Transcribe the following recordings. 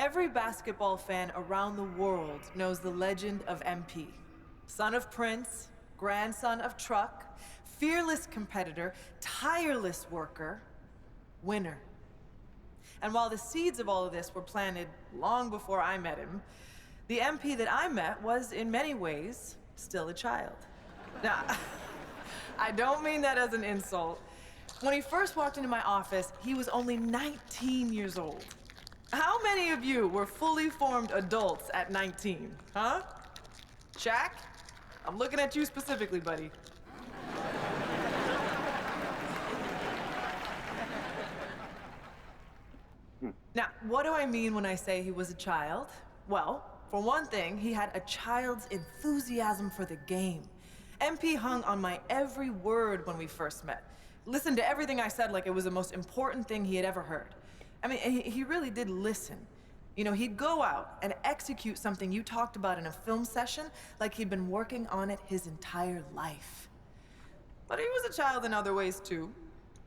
Every basketball fan around the world knows the legend of MP. Son of Prince, grandson of Truck, fearless competitor, tireless worker, winner. And while the seeds of all of this were planted long before I met him, the MP that I met was, in many ways, still a child. Now, I don't mean that as an insult. When he first walked into my office, he was only 19 years old. How many of you were fully formed adults at 19, huh? Shaq? I'm looking at you specifically, buddy. Now, what do I mean when I say he was a child? Well, for one thing, he had a child's enthusiasm for the game. MP hung on my every word when we first met. Listened to everything I said like it was the most important thing he had ever heard. I mean, he really did listen. You know, he'd go out and execute something you talked about in a film session like he'd been working on it his entire life. But he was a child in other ways, too.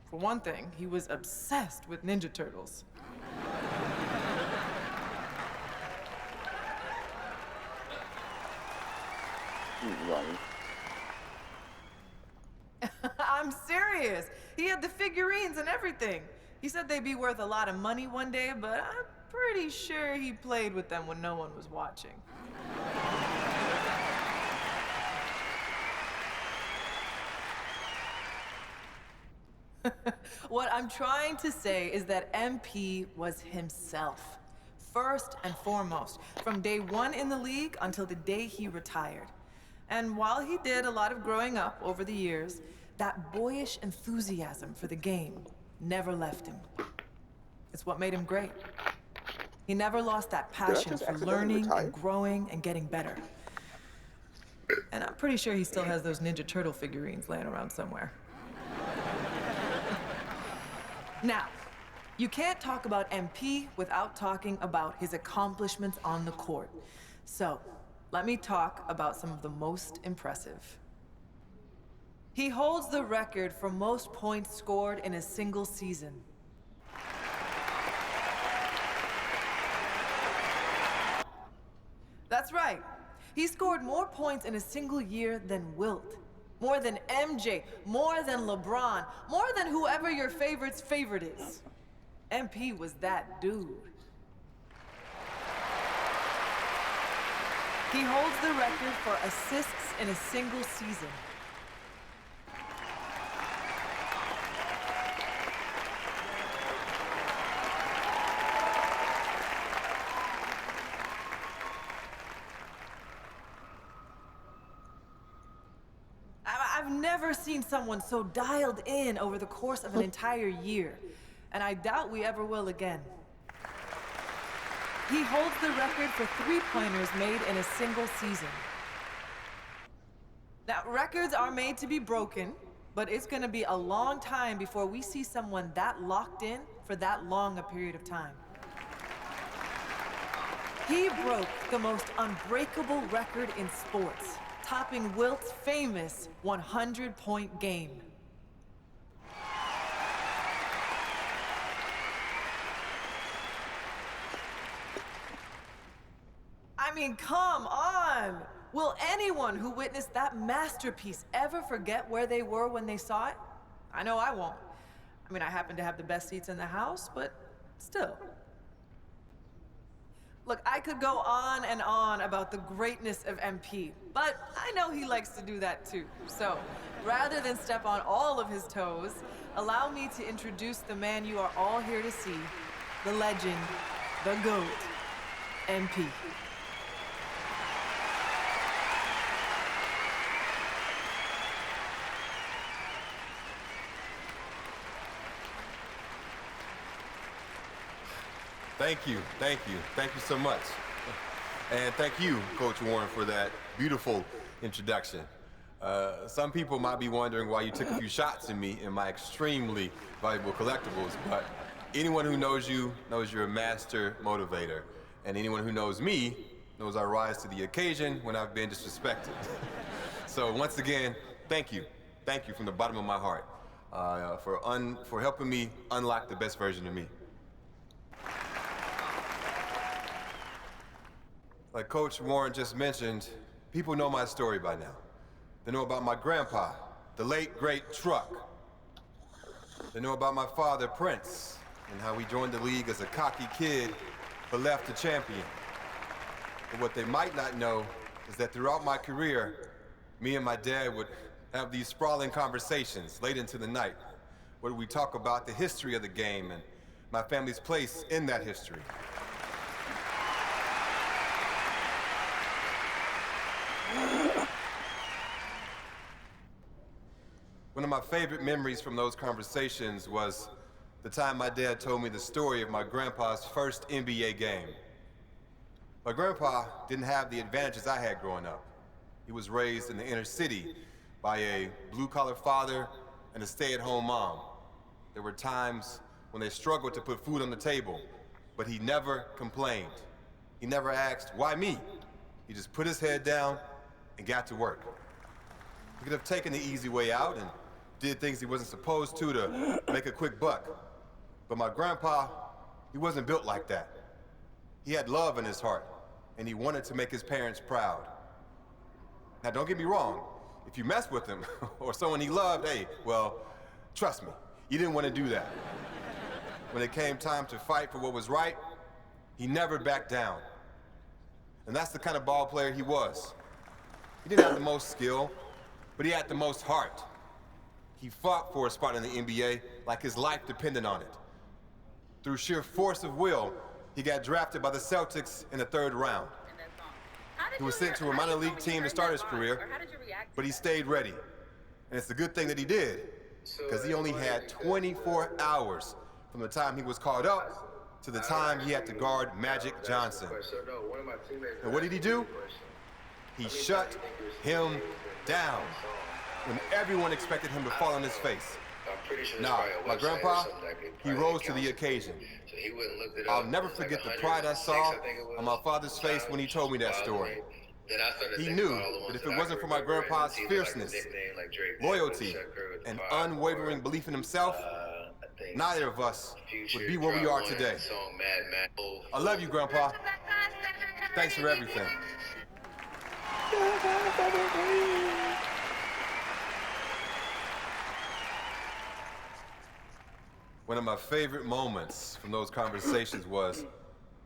For one thing, he was obsessed with Ninja Turtles. I'm serious. He had the figurines and everything. He said they'd be worth a lot of money one day, but I'm pretty sure he played with them when no one was watching. What I'm trying to say is that MP was himself. First and foremost, from day one in the league until the day he retired. And while he did a lot of growing up over the years, that boyish enthusiasm for the game never left him. It's what made him great. He never lost that passion for learning and growing and getting better. And I'm pretty sure he still has those Ninja Turtle figurines laying around somewhere. Now, you can't talk about MP without talking about his accomplishments on the court. So, let me talk about some of the most impressive. He holds the record for most points scored in a single season. That's right. He scored more points in a single year than Wilt. More than MJ, more than LeBron, more than whoever your favorite's favorite is. MP was that dude. He holds the record for assists in a single season. I've never seen someone so dialed in over the course of an entire year, and I doubt we ever will again. He holds the record for three-pointers made in a single season. Now, records are made to be broken, but it's gonna be a long time before we see someone that locked in for that long a period of time. He broke the most unbreakable record in sports, topping Wilt's famous 100-point game. I mean, come on! Will anyone who witnessed that masterpiece ever forget where they were when they saw it? I know I won't. I mean, I happen to have the best seats in the house, but still. Look, I could go on and on about the greatness of MP, but I know he likes to do that too. So, rather than step on all of his toes, allow me to introduce the man you are all here to see, the legend, the GOAT, MP. Thank you so much. And thank you, Coach Warren, for that beautiful introduction. Some people might be wondering why you took a few shots at me in my extremely valuable collectibles, but anyone who knows you knows you're a master motivator. And anyone who knows me knows I rise to the occasion when I've been disrespected. So once again, thank you. Thank you from the bottom of my heart for helping me unlock the best version of me. Like Coach Warren just mentioned, people know my story by now. They know about my grandpa, the late, great Truck. They know about my father, Prince, and how he joined the league as a cocky kid, but left a champion. And what they might not know is that throughout my career, me and my dad would have these sprawling conversations late into the night, where we talk about the history of the game and my family's place in that history. One of my favorite memories from those conversations was the time my dad told me the story of my grandpa's first NBA game. My grandpa didn't have the advantages I had growing up. He was raised in the inner city by a blue-collar father and a stay-at-home mom. There were times when they struggled to put food on the table, but he never complained. He never asked, why me? He just put his head down and got to work. He could have taken the easy way out and did things he wasn't supposed to make a quick buck. But my grandpa, he wasn't built like that. He had love in his heart, and he wanted to make his parents proud. Now, don't get me wrong. If you mess with him or someone he loved, hey, well, trust me, you didn't want to do that. When it came time to fight for what was right, he never backed down. And that's the kind of ball player he was. He didn't have the most skill, but he had the most heart. He fought for a spot in the NBA like his life depended on it. Through sheer force of will, he got drafted by the Celtics in the 3rd round. He was sent to a minor league team to start his career, but he stayed ready. And it's a good thing that he did, because he only had 24 hours from the time he was called up to the time he had to guard Magic Johnson. And what did he do? He shut him down when everyone expected him to fall on his face. Nah, my grandpa, he rose to the occasion. I'll never forget the pride I saw on my father's face when he told me that story. He knew that if it wasn't for my grandpa's fierceness, loyalty, and unwavering belief in himself, neither of us would be where we are today. I love you, Grandpa. Thanks for everything. One of my favorite moments from those conversations was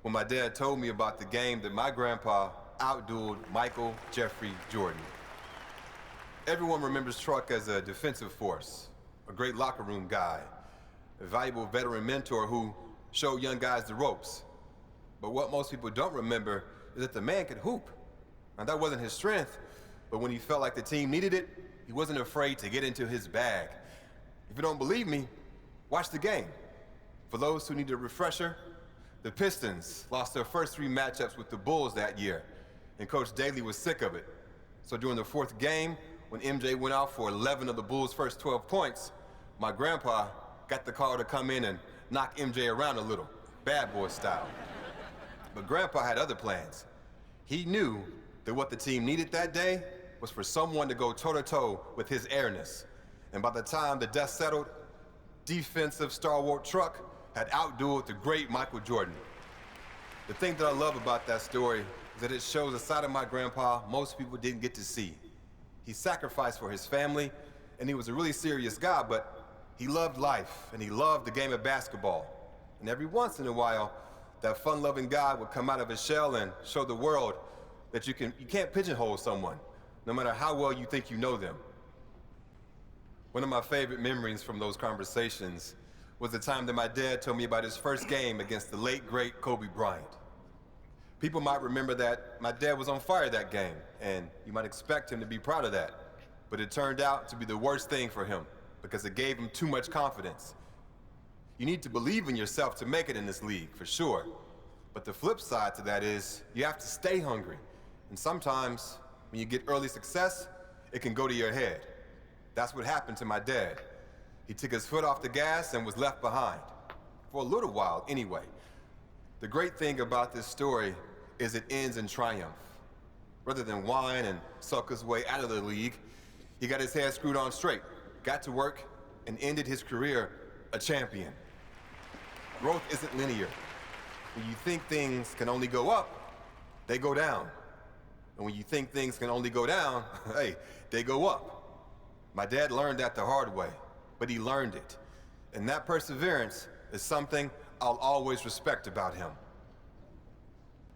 when my dad told me about the game that my grandpa outdueled Michael Jeffrey Jordan. Everyone remembers Truck as a defensive force, a great locker room guy, a valuable veteran mentor who showed young guys the ropes. But what most people don't remember is that the man could hoop. Now, that wasn't his strength, but when he felt like the team needed it, he wasn't afraid to get into his bag. If you don't believe me, watch the game. For those who need a refresher, the Pistons lost their first 3 matchups with the Bulls that year, and Coach Daly was sick of it. So during the 4th game, when MJ went out for 11 of the Bulls' first 12 points, my grandpa got the call to come in and knock MJ around a little, bad boy style. But Grandpa had other plans. He knew that what the team needed that day was for someone to go toe-to-toe with his airness. And by the time the dust settled, defensive stalwart Truck had outdueled the great Michael Jordan. The thing that I love about that story is that it shows a side of my grandpa most people didn't get to see. He sacrificed for his family, and he was a really serious guy, but he loved life, and he loved the game of basketball. And every once in a while, that fun-loving guy would come out of his shell and show the world that you can't pigeonhole someone, no matter how well you think you know them. One of my favorite memories from those conversations was the time that my dad told me about his first game against the late, great Kobe Bryant. People might remember that my dad was on fire that game, and you might expect him to be proud of that. But it turned out to be the worst thing for him, because it gave him too much confidence. You need to believe in yourself to make it in this league, for sure. But the flip side to that is, you have to stay hungry. And sometimes, when you get early success, it can go to your head. That's what happened to my dad. He took his foot off the gas and was left behind. For a little while, anyway. The great thing about this story is it ends in triumph. Rather than whine and sulk his way out of the league, he got his head screwed on straight, got to work, and ended his career a champion. Growth isn't linear. When you think things can only go up, they go down. And when you think things can only go down, hey, they go up. My dad learned that the hard way, but he learned it. And that perseverance is something I'll always respect about him.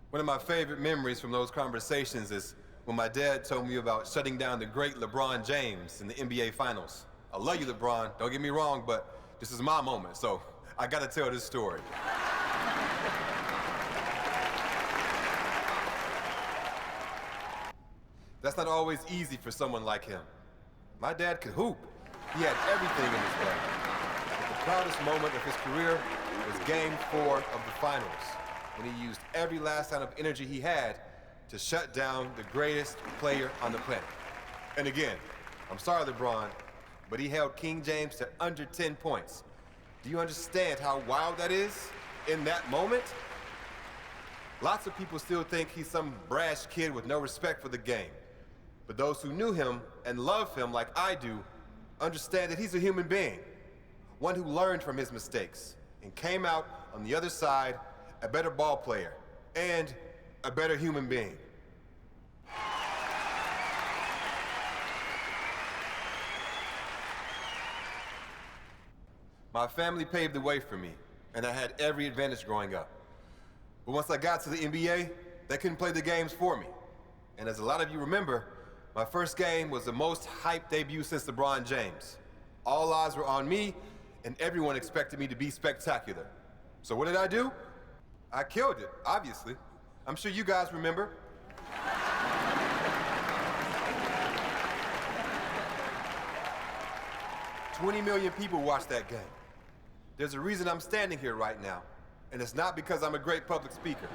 One of my favorite memories from those conversations is when my dad told me about shutting down the great LeBron James in the NBA Finals. I love you, LeBron, don't get me wrong, but this is my moment, so I gotta tell this story. That's not always easy for someone like him. My dad could hoop. He had everything in his bag. But the proudest moment of his career was Game 4 of the Finals, when he used every last ounce of energy he had to shut down the greatest player on the planet. And again, I'm sorry, LeBron, but he held King James to under 10 points. Do you understand how wild that is in that moment? Lots of people still think he's some brash kid with no respect for the game. But those who knew him and love him like I do understand that he's a human being, one who learned from his mistakes and came out on the other side a better ball player and a better human being. My family paved the way for me, and I had every advantage growing up. But once I got to the NBA, they couldn't play the games for me. And as a lot of you remember, my first game was the most hyped debut since LeBron James. All eyes were on me, and everyone expected me to be spectacular. So what did I do? I killed it, obviously. I'm sure you guys remember. 20 million people watched that game. There's a reason I'm standing here right now, and it's not because I'm a great public speaker.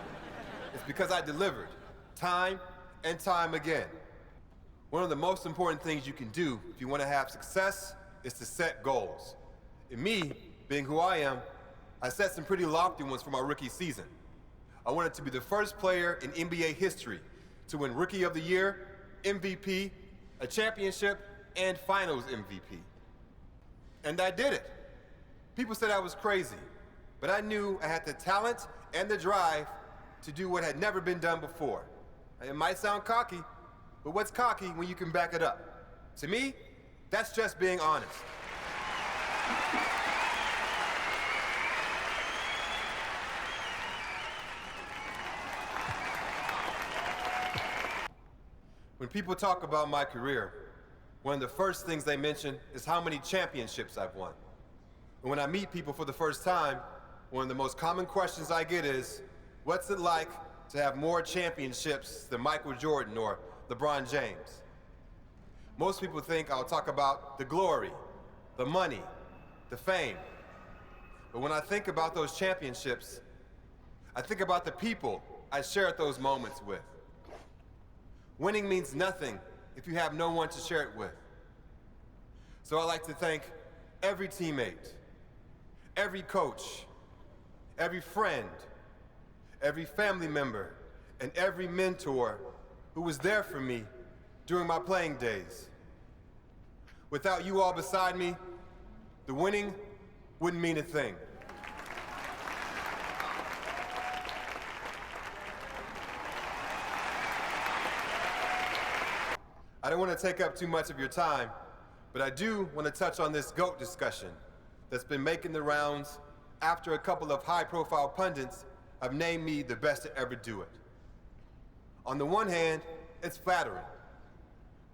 It's because I delivered, time and time again. One of the most important things you can do if you want to have success is to set goals. And me, being who I am, I set some pretty lofty ones for my rookie season. I wanted to be the first player in NBA history to win Rookie of the Year, MVP, a championship, and Finals MVP. And I did it. People said I was crazy, but I knew I had the talent and the drive to do what had never been done before. It might sound cocky, but what's cocky when you can back it up? To me, that's just being honest. When people talk about my career, one of the first things they mention is how many championships I've won. And when I meet people for the first time, one of the most common questions I get is, what's it like to have more championships than Michael Jordan or LeBron James? Most people think I'll talk about the glory, the money, the fame. But when I think about those championships, I think about the people I shared those moments with. Winning means nothing if you have no one to share it with. So I like to thank every teammate, every coach, every friend, every family member, and every mentor who was there for me during my playing days. Without you all beside me, the winning wouldn't mean a thing. I don't want to take up too much of your time, but I do want to touch on this GOAT discussion that's been making the rounds after a couple of high-profile pundits have named me the best to ever do it. On the one hand, it's flattering.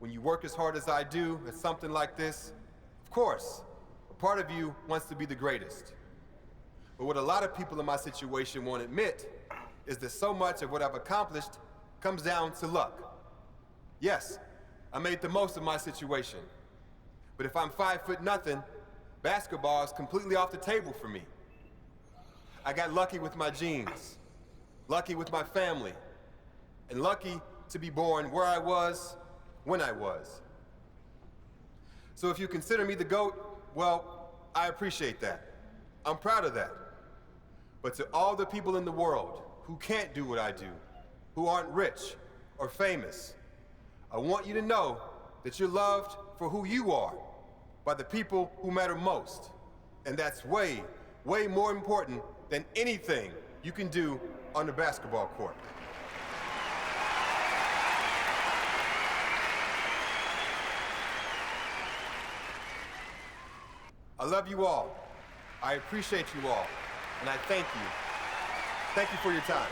When you work as hard as I do at something like this, of course, a part of you wants to be the greatest. But what a lot of people in my situation won't admit is that so much of what I've accomplished comes down to luck. Yes, I made the most of my situation. But if I'm 5'0", basketball is completely off the table for me. I got lucky with my genes, lucky with my family, and lucky to be born where I was, when I was. So if you consider me the GOAT, well, I appreciate that. I'm proud of that. But to all the people in the world who can't do what I do, who aren't rich or famous, I want you to know that you're loved for who you are by the people who matter most. And that's way, way more important than anything you can do on the basketball court. I love you all. I appreciate you all. And I thank you. Thank you for your time.